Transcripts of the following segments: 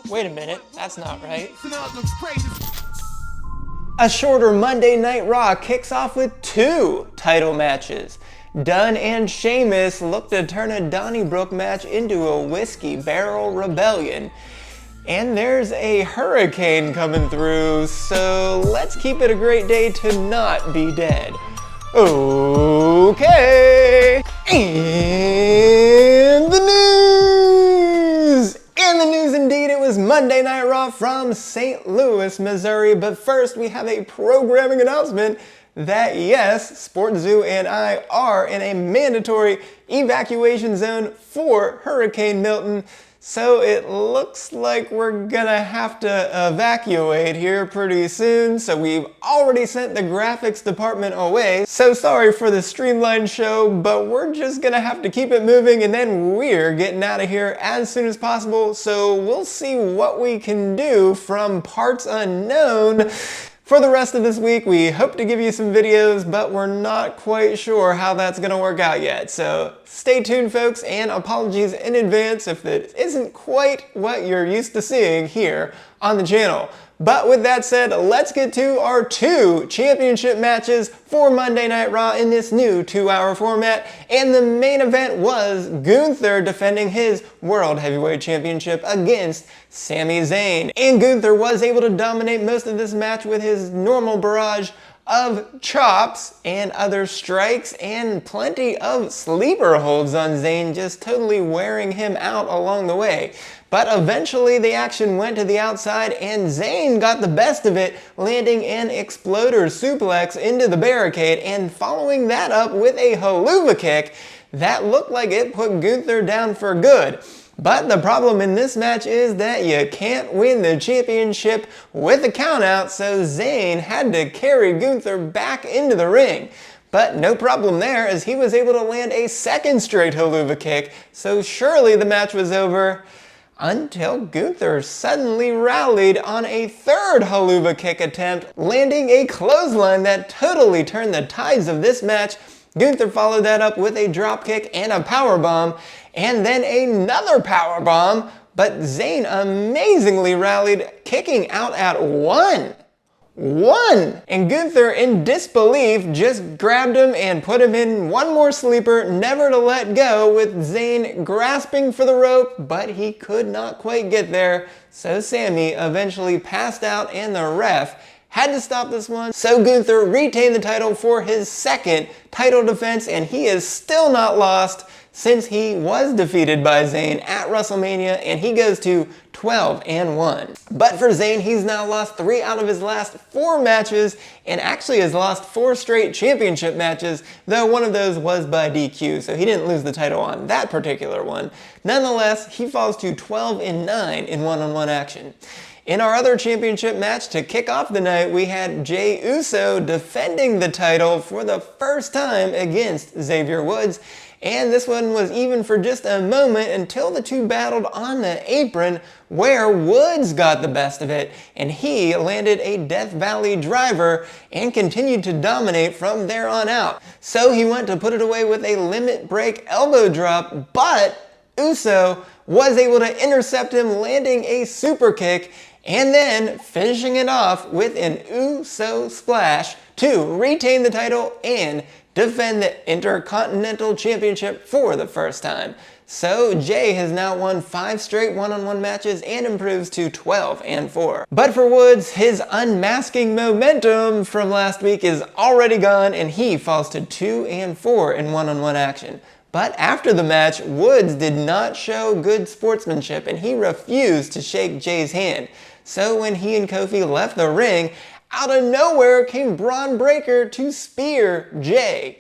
Wait a minute, that's not right. A shorter Monday Night Raw kicks off with 2 title matches. Dunn and Sheamus look to turn a Donnybrook match into a whiskey barrel rebellion. And there's a hurricane coming through, so let's keep it a great day to not be dead. Okay! And the news! And the news indeed, it was Monday Night Raw from St. Louis, Missouri. But first, we have a programming announcement that yes, Sports Zoo and I are in a mandatory evacuation zone for Hurricane Milton. So it looks like we're gonna have to evacuate here pretty soon. So we've already sent the graphics department away. So sorry for the streamlined show, but we're just gonna have to keep it moving and then we're getting out of here as soon as possible. So we'll see what we can do from parts unknown. For the rest of this week, we hope to give you some videos, but we're not quite sure how that's gonna work out yet. So stay tuned, folks, and apologies in advance if it isn't quite what you're used to seeing here on the channel. But with that said, let's get to our 2 championship matches for Monday Night Raw in this new 2-hour format. And the main event was Gunther defending his World Heavyweight Championship against Sami Zayn. And Gunther was able to dominate most of this match with his normal barrage of chops and other strikes and plenty of sleeper holds on Zayn, just totally wearing him out along the way. But eventually the action went to the outside and Zayn got the best of it, landing an exploder suplex into the barricade and following that up with a haluva kick that looked like it put Gunther down for good. But the problem in this match is that you can't win the championship with a countout, so Zayn had to carry Gunther back into the ring. But no problem there, as he was able to land a second straight haluva kick, so surely the match was over. Until Gunther suddenly rallied on a third haluva kick attempt, landing a clothesline that totally turned the tides of this match. Gunther followed that up with a dropkick and a powerbomb, and then another powerbomb, but Zayn amazingly rallied, kicking out at 1. And Gunther, in disbelief, just grabbed him and put him in one more sleeper, never to let go, with Zayn grasping for the rope, but he could not quite get there, so Sami eventually passed out and the ref had to stop this one. So Gunther retained the title for his second title defense, and he is still not lost since he was defeated by Zayn at WrestleMania, and he goes to 12-1. But for Zayn, he's now lost 3 out of his last 4 matches, and actually has lost 4 straight championship matches, though one of those was by DQ, so he didn't lose the title on that particular one. Nonetheless, he falls to 12-9 in one-on-one action. In our other championship match to kick off the night, we had Jey Uso defending the title for the first time against Xavier Woods. And this one was even for just a moment until the two battled on the apron, where Woods got the best of it and he landed a Death Valley driver and continued to dominate from there on out. So he went to put it away with a limit break elbow drop, but Uso was able to intercept him, landing a super kick and then finishing it off with an Uso splash to retain the title and defend the Intercontinental Championship for the first time. So Jey has now won 5 straight one-on-one matches and improves to 12-4. But for Woods, his unmasking momentum from last week is already gone and he falls to 2-4 in one-on-one action. But after the match, Woods did not show good sportsmanship and he refused to shake Jey's hand. So when he and Kofi left the ring, out of nowhere came Braun Breaker to spear Jey.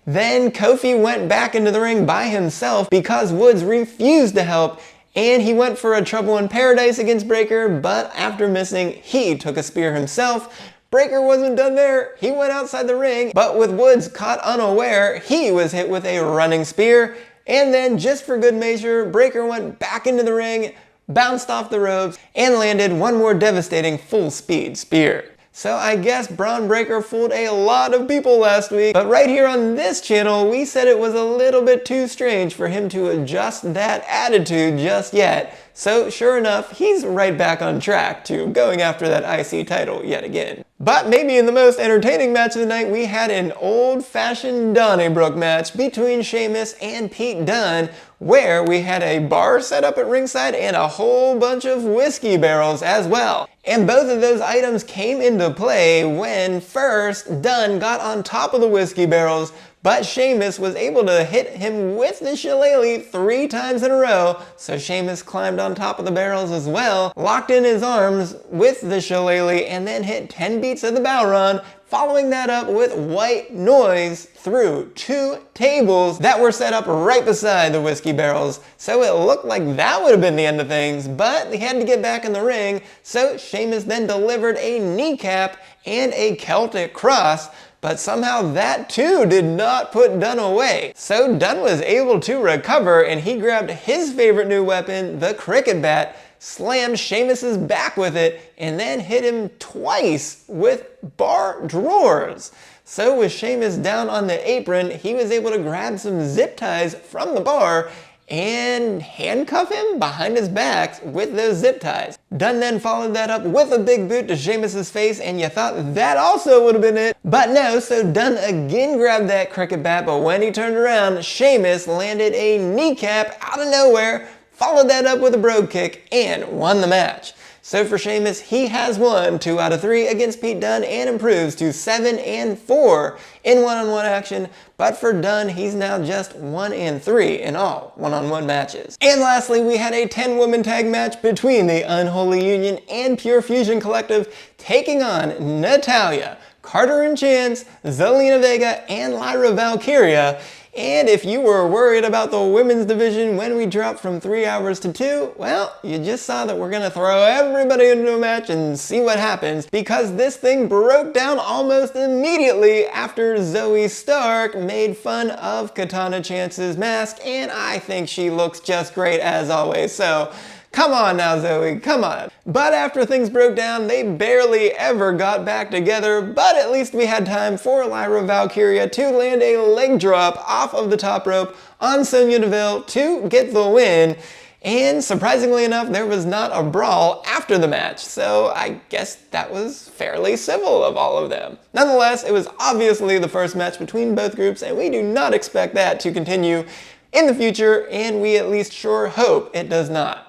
Then Kofi went back into the ring by himself because Woods refused to help, and he went for a Trouble in Paradise against Breaker, but after missing, he took a spear himself. Breaker wasn't done there, he went outside the ring, but with Woods caught unaware, he was hit with a running spear, and then just for good measure, Breaker went back into the ring, bounced off the ropes, and landed one more devastating full-speed spear. So I guess Braun Breaker fooled a lot of people last week, but right here on this channel, we said it was a little bit too strange for him to adjust that attitude just yet. So sure enough, he's right back on track to going after that IC title yet again. But maybe in the most entertaining match of the night, we had an old-fashioned Donnybrook match between Sheamus and Pete Dunne, where we had a bar set up at ringside and a whole bunch of whiskey barrels as well. And both of those items came into play when first Dunne got on top of the whiskey barrels, but Sheamus was able to hit him with the shillelagh 3 times in a row, so Sheamus climbed on top of the barrels as well, locked in his arms with the shillelagh, and then hit 10 beats of the Bowron, following that up with white noise through 2 tables that were set up right beside the whiskey barrels. So it looked like that would have been the end of things, but he had to get back in the ring, so Sheamus then delivered a kneecap and a Celtic cross, but somehow that too did not put Dunne away. So Dunne was able to recover, and he grabbed his favorite new weapon, the cricket bat, slammed Sheamus's back with it, and then hit him twice with bar drawers. So with Sheamus down on the apron, he was able to grab some zip ties from the bar and handcuff him behind his back with those zip ties. Dunne then followed that up with a big boot to Sheamus's face, and you thought that also would have been it. But no, so Dunne again grabbed that cricket bat, but when he turned around, Sheamus landed a kneecap out of nowhere, followed that up with a brogue kick, and won the match. So for Sheamus, he has won 2 out of 3 against Pete Dunne and improves to 7-4 in one-on-one action. But for Dunne, he's now just 1-3 in all one-on-one matches. And lastly, we had a 10-woman tag match between the Unholy Union and Pure Fusion Collective taking on Natalya, Carter and Chance, Zelina Vega, and Lyra Valkyria. And if you were worried about the women's division when we dropped from 3 hours to 2, well, you just saw that we're gonna throw everybody into a match and see what happens, because this thing broke down almost immediately after Zoe Stark made fun of Katana Chance's mask, and I think she looks just great as always, so come on now, Zoe, come on. But after things broke down, they barely ever got back together, but at least we had time for Lyra Valkyria to land a leg drop off of the top rope on Sonya Deville to get the win. And surprisingly enough, there was not a brawl after the match, so I guess that was fairly civil of all of them. Nonetheless, it was obviously the first match between both groups, and we do not expect that to continue in the future, and we at least sure hope it does not.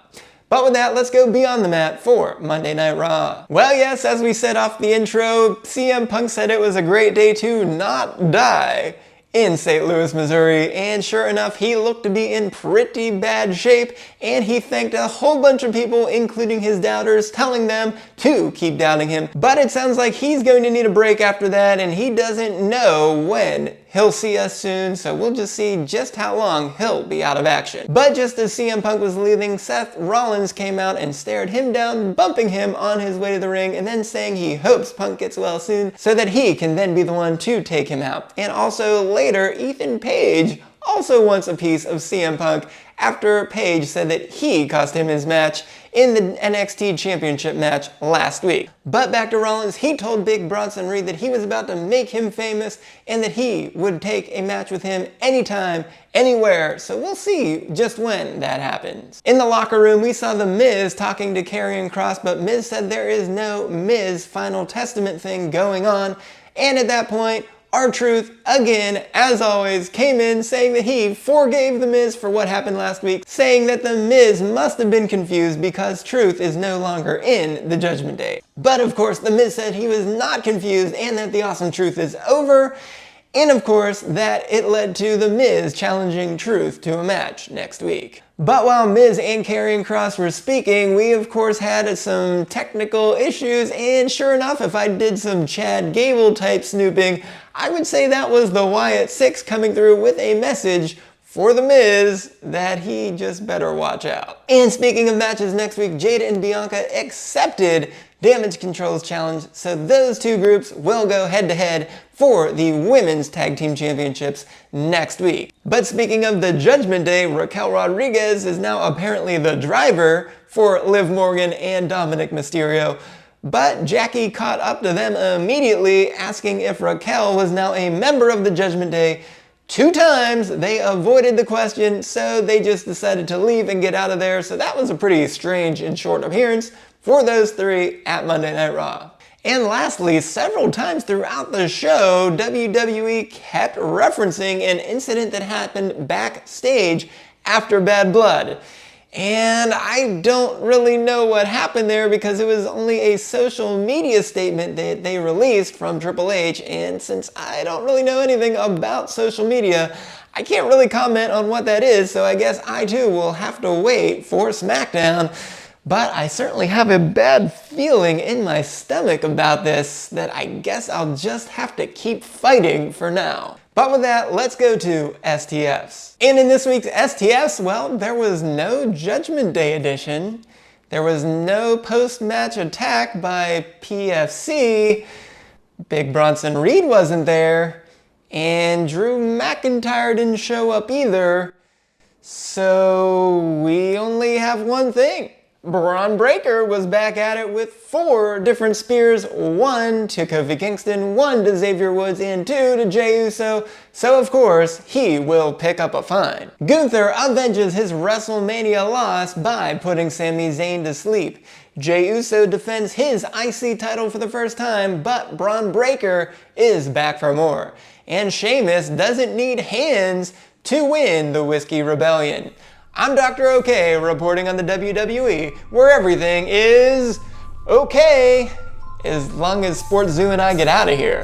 But with that, let's go beyond the mat for Monday Night Raw. Well, yes, as we said off the intro, CM Punk said it was a great day to not die in St. Louis, Missouri, and sure enough, he looked to be in pretty bad shape, and he thanked a whole bunch of people, including his doubters, telling them to keep doubting him. But it sounds like he's going to need a break after that, and he doesn't know when he'll see us soon, so we'll just see just how long he'll be out of action. But just as CM Punk was leaving, Seth Rollins came out and stared him down, bumping him on his way to the ring, and then saying he hopes Punk gets well soon so that he can then be the one to take him out. And also later, Ethan Page also wants a piece of CM Punk after Page said that he cost him his match in the NXT Championship match last week. But back to Rollins, he told Big Bronson Reed that he was about to make him famous and that he would take a match with him anytime, anywhere, so we'll see just when that happens. In the locker room, we saw The Miz talking to Karrion Kross, but Miz said there is no Miz Final Testament thing going on, and at that point, R-Truth, again, as always, came in saying that he forgave The Miz for what happened last week, saying that The Miz must have been confused because Truth is no longer in the Judgment Day. But of course, The Miz said he was not confused and that the Awesome Truth is over, and of course, that it led to The Miz challenging Truth to a match next week. But while Miz and Karrion Kross were speaking, we of course had some technical issues, and sure enough, if I did some Chad Gable type snooping, I would say that was the Wyatt Six coming through with a message for The Miz that he just better watch out. And speaking of matches next week, Jada and Bianca accepted Damage Control's challenge, so those two groups will go head-to-head for the Women's Tag Team Championships next week. But speaking of the Judgment Day, Raquel Rodriguez is now apparently the driver for Liv Morgan and Dominic Mysterio. But Jackie caught up to them immediately, asking if Raquel was now a member of the Judgment Day, 2 times they avoided the question, so they just decided to leave and get out of there. So that was a pretty strange and short appearance for those 3 at Monday Night Raw. And lastly, several times throughout the show, WWE kept referencing an incident that happened backstage after Bad Blood. And I don't really know what happened there because it was only a social media statement that they released from Triple H, and since I don't really know anything about social media, I can't really comment on what that is, so I guess I too will have to wait for SmackDown. But I certainly have a bad feeling in my stomach about this that I guess I'll just have to keep fighting for now. But with that, let's go to STFs. And in this week's STFs, well, there was no Judgment Day edition. There was no post-match attack by PFC. Big Bronson Reed wasn't there. And Drew McIntyre didn't show up either. So we only have one thing. Braun Breaker was back at it with 4 different spears, 1 to Kofi Kingston, 1 to Xavier Woods, and 2 to Jey Uso, so of course he will pick up a fine. Gunther avenges his WrestleMania loss by putting Sami Zayn to sleep. Jey Uso defends his IC title for the first time, but Braun Breaker is back for more. And Sheamus doesn't need hands to win the Whiskey Rebellion. I'm Dr. O'Kay reporting on the WWE, where everything is okay, as long as Sports Zoo and I get out of here.